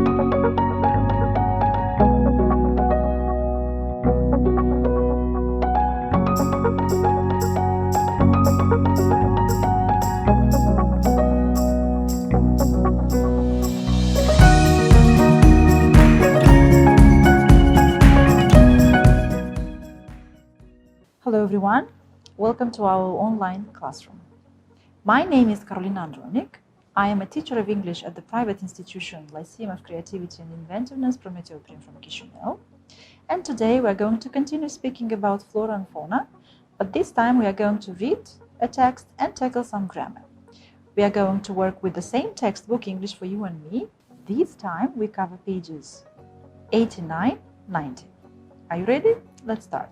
Hello everyone, welcome to our online classroom. My name is Andronic. I am a teacher of English at the private institution Lyceum of Creativity and Inventiveness from Chisinau. And today we are going to continue speaking about flora and fauna, but this time we are going to read a text and tackle some grammar. We are going to work with the same textbook English for you and me. This time we cover pages 89, 90. Are you ready? Let's start.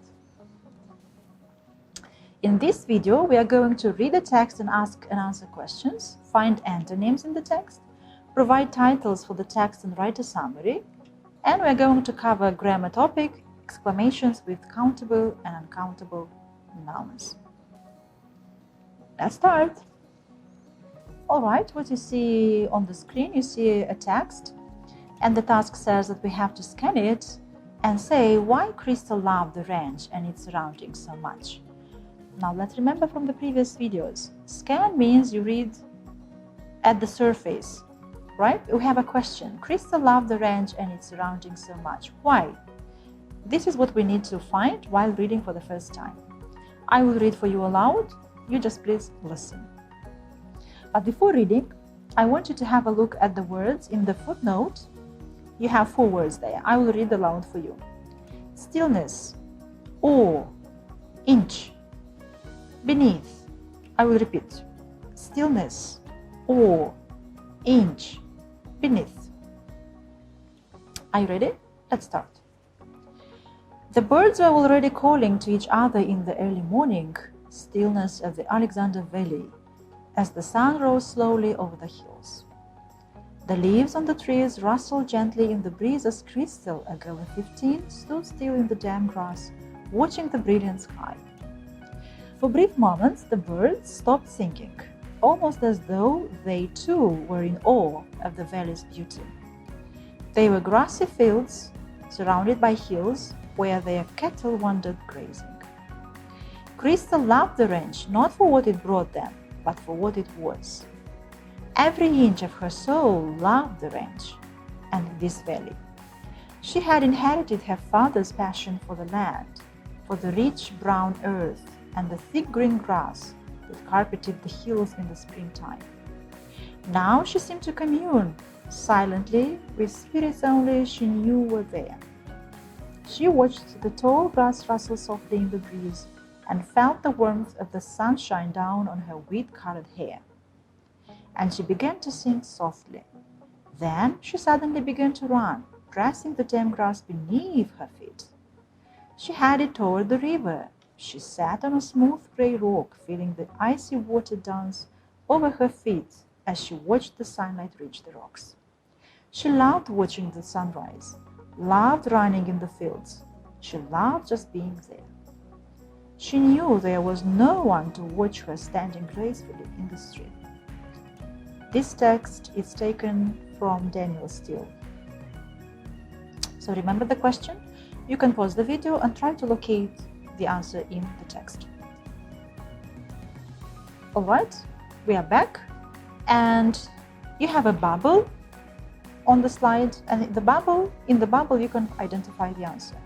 In this video, we are going to read the text and ask and answer questions, find antonyms in the text, provide titles for the text and write a summary, and we are going to cover grammar topic, exclamations with countable and uncountable nouns. Let's start. All right, what you see on the screen, you see a text, and the task says that we have to scan it and say why Crystal loved the ranch and its surroundings so much. Now let's remember from the previous videos. Scan means you read at the surface, right? We have a question. Crystal loved the ranch and its surroundings so much. Why? This is what we need to find while reading for the first time. I will read for you aloud. You just please listen. But before reading, I want you to have a look at the words in the footnote. You have 4 words there. I will read aloud for you. Stillness, awe, inch, beneath. I will repeat. Stillness, awe, inch, beneath. Are you ready? Let's start. The birds were already calling to each other in the early morning stillness of the Alexander Valley as the sun rose slowly over the hills. The leaves on the trees rustled gently in the breeze as Crystal, a girl of 15, stood still in the damp grass, watching the brilliant sky. For brief moments, the birds stopped singing, almost as though they too were in awe of the valley's beauty. They were grassy fields, surrounded by hills, where their cattle wandered grazing. Crystal loved the ranch not for what it brought them, but for what it was. Every inch of her soul loved the ranch and this valley. She had inherited her father's passion for the land, for the rich brown earth, and the thick green grass that carpeted the hills in the springtime. Now she seemed to commune silently with spirits only she knew were there. She watched the tall grass rustle softly in the breeze and felt the warmth of the sunshine down on her wheat-colored hair. And she began to sing softly. Then she suddenly began to run, pressing the damp grass beneath her feet. She headed toward the river. She sat on a smooth gray rock, feeling the icy water dance over her feet as she watched the sunlight reach the rocks. She loved watching the sunrise, loved running in the fields. She loved just being there. She knew there was no one to watch her standing gracefully in the street. This text is taken from Daniel Steele. So remember the question? You can pause the video and try to locate the answer in the text. All right, we are back, and you have a bubble on the slide, and in the bubble you can identify the answer.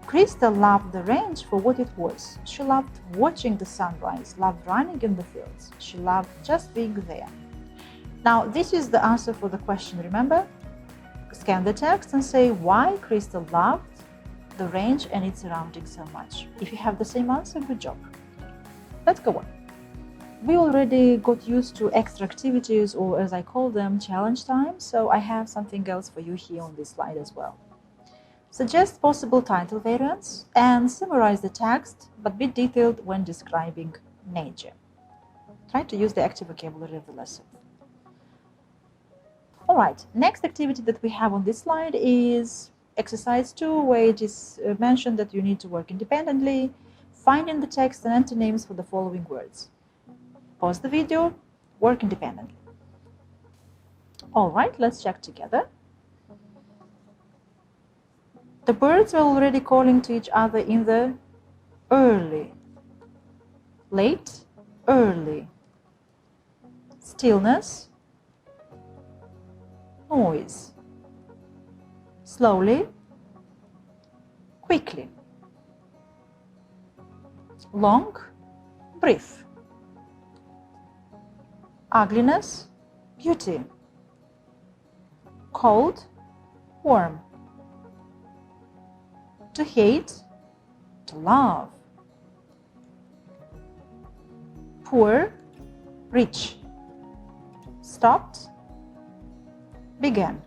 Crystal loved the ranch for what it was. She loved watching the sunrise, loved running in the fields. She loved just being there. Now, this is the answer for the question, remember? Scan the text and say why Crystal loved the range and its surroundings so much. If you have the same answer, good job. Let's go on. We already got used to extra activities, or as I call them, challenge time, so I have something else for you here on this slide as well. Suggest possible title variants and summarize the text, but be detailed when describing nature. Try to use the active vocabulary of the lesson. All right, next activity that we have on this slide is exercise 2, where it is mentioned that you need to work independently, find in the text and antonyms for the following words. Pause the video, work independently. All right, let's check together. The birds were already calling to each other in the early, late, early. Stillness, noise. Slowly, quickly. Long, brief. Ugliness, beauty. Cold, warm. To hate, to love. Poor, rich. Stopped, began.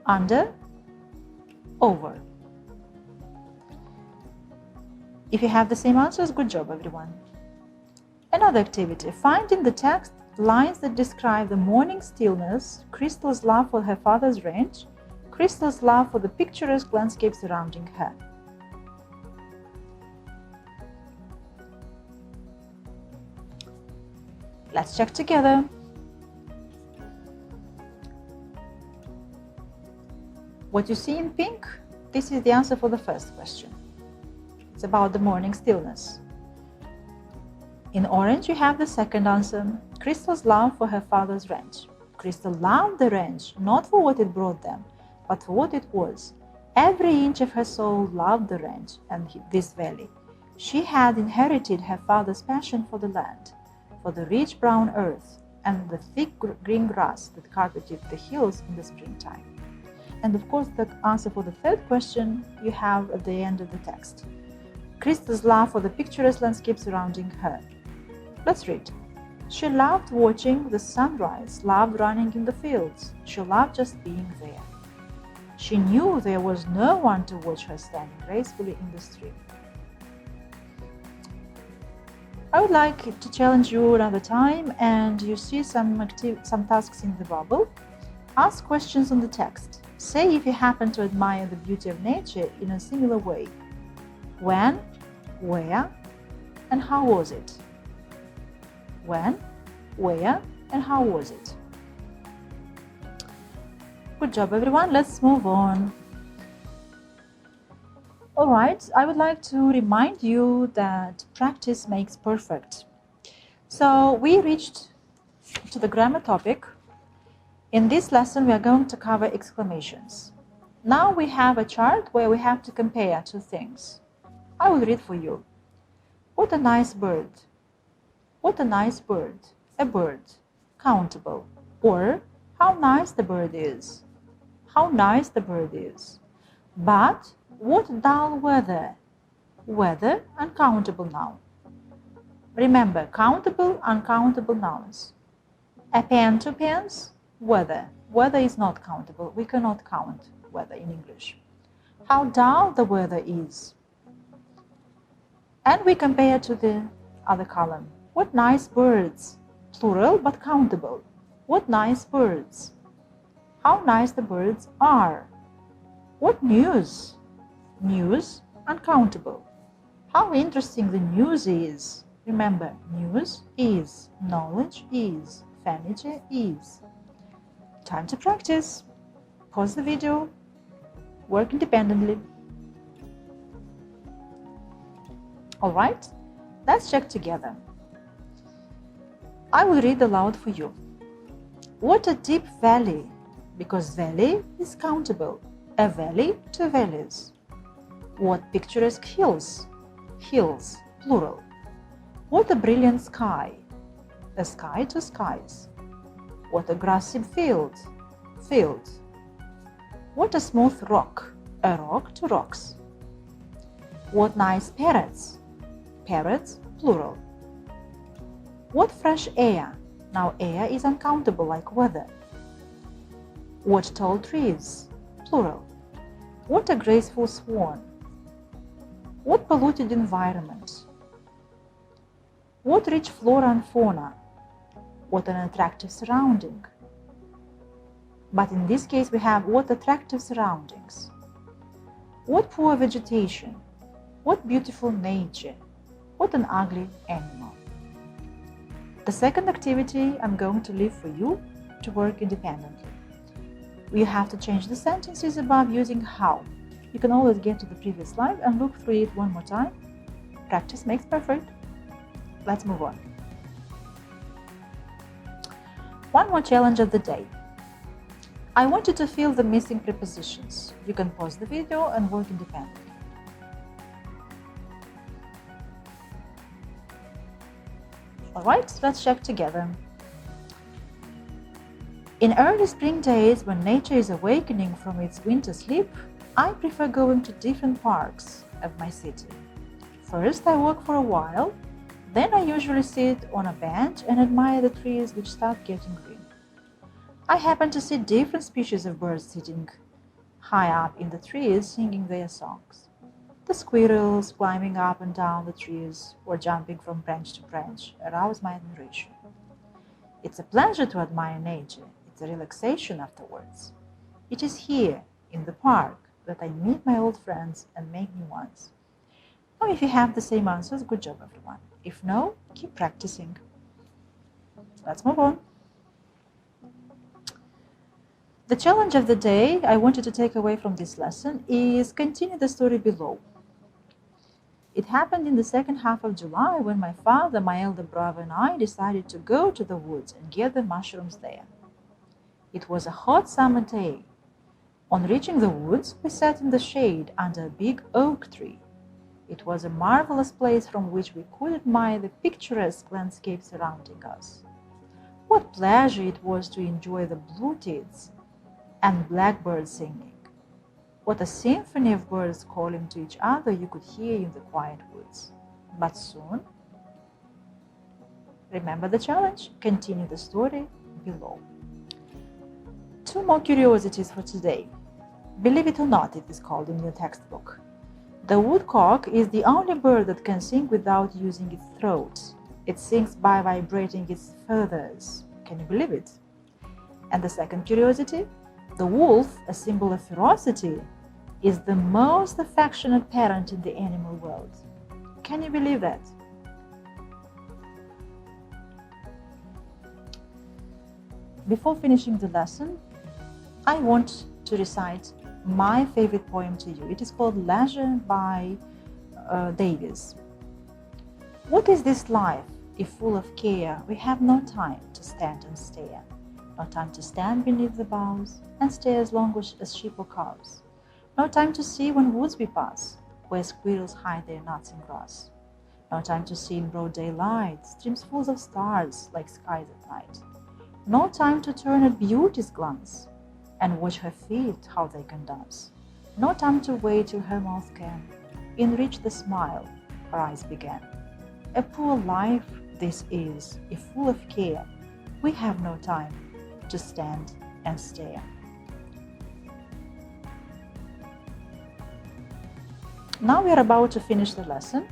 Under, over. If you have the same answers, good job, everyone. Another activity. Find in the text lines that describe the morning stillness, Crystal's love for her father's ranch, Crystal's love for the picturesque landscape surrounding her. Let's check together. What you see in pink, this is the answer for the first question. It's about the morning stillness. In orange, you have the second answer, Crystal's love for her father's ranch. Crystal loved the ranch, not for what it brought them, but for what it was. Every inch of her soul loved the ranch and this valley. She had inherited her father's passion for the land, for the rich brown earth and the thick green grass that carpeted the hills in the springtime. And of course, the answer for the third question you have at the end of the text. Crystal's love for the picturesque landscape surrounding her. Let's read. She loved watching the sunrise, loved running in the fields. She loved just being there. She knew there was no one to watch her standing gracefully in the stream. I would like to challenge you another time, and you see some tasks in the bubble. Ask questions on the text. Say if you happen to admire the beauty of nature in a similar way. When, where, and how was it? When, where, and how was it? Good job, everyone. Let's move on. All right, I would like to remind you that practice makes perfect. So we reached to the grammar topic. In this lesson, we are going to cover exclamations. Now we have a chart where we have to compare two things. I will read for you. What a nice bird. What a nice bird. A bird. Countable. Or, how nice the bird is. How nice the bird is. But, what dull weather. Weather, uncountable noun. Remember, countable, uncountable nouns. A pen, two pens. Weather. Weather is not countable. We cannot count weather in English. How dull the weather is. And we compare to the other column. What nice birds. Plural but countable. What nice birds. How nice the birds are. What news. News, uncountable. How interesting the news is. Remember, news is, knowledge is, furniture is. Time to practice. Pause the video. Work independently. All right, let's check together. I will read aloud for you. What a deep valley, because valley is countable. A valley, two valleys. What picturesque hills. Hills, plural. What a brilliant sky. A sky, two skies. What a grassy field. Field. What a smooth rock. A rock, two rocks. What nice parrots. Parrots, plural. What fresh air. Now air is uncountable like weather. What tall trees. Plural. What a graceful swan. What polluted environment. What rich flora and fauna. What an attractive surrounding. But in this case we have what attractive surroundings. What poor vegetation. What beautiful nature. What an ugly animal. The second activity I'm going to leave for you to work independently. You have to change the sentences above using how. you can always get to the previous slide and look through it one more time. Practice makes perfect. Let's move on. One more challenge of the day. I want you to fill the missing prepositions. You can pause the video and work independently. Alright, let's check together. In early spring days, when nature is awakening from its winter sleep, I prefer going to different parks of my city. First, I walk for a while, then I usually sit on a bench and admire the trees which start getting green. I happen to see different species of birds sitting high up in the trees singing their songs. The squirrels climbing up and down the trees or jumping from branch to branch arouse my admiration. It's a pleasure to admire nature. It's a relaxation afterwards. It is here, in the park, that I meet my old friends and make new ones. Now, if you have the same answers, good job, everyone. If no, keep practicing. Let's move on. The challenge of the day I want you to take away from this lesson is continue the story below. It happened in the second half of July when my father, my elder brother, and I decided to go to the woods and gather mushrooms there. It was a hot summer day. On reaching the woods, we sat in the shade under a big oak tree. It was a marvelous place from which we could admire the picturesque landscape surrounding us. What pleasure it was to enjoy the blue-tits and blackbirds singing. What a symphony of birds calling to each other you could hear in the quiet woods. But soon, remember the challenge, continue the story below. Two more curiosities for today. Believe it or not, it is called in your textbook. The woodcock is the only bird that can sing without using its throat. It sings by vibrating its feathers. Can you believe it? And the second curiosity? The wolf, a symbol of ferocity, is the most affectionate parent in the animal world. Can you believe that? Before finishing the lesson, I want to recite my favorite poem to you. It is called Leisure by Davies. What is this life, if full of care? We have no time to stand and stare. No time to stand beneath the boughs and stay as long as sheep or cows. No time to see when woods we pass, where squirrels hide their nuts in grass. No time to see in broad daylight streams full of stars like skies at night. No time to turn at beauty's glance and watch her feet how they can dance. No time to wait till her mouth can enrich the smile her eyes began. A poor life this is, if full of care. We have no time to stand and stare. Now we are about to finish the lesson,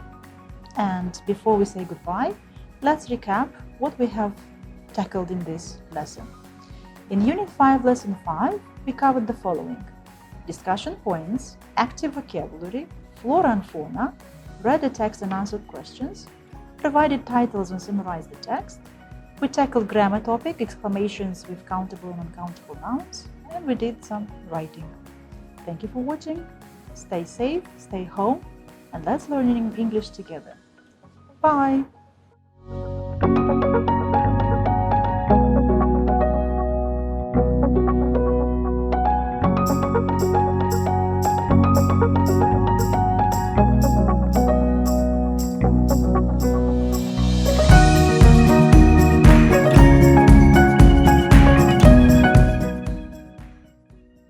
and before we say goodbye, let's recap what we have tackled in this lesson. In Unit 5, Lesson 5, we covered the following: discussion points, active vocabulary, flora and fauna, read the text and answered questions, provided titles and summarized the text. We tackled grammar topic, exclamations with countable and uncountable nouns, and we did some writing. Thank you for watching. Stay safe, stay home, and let's learn English together. Bye!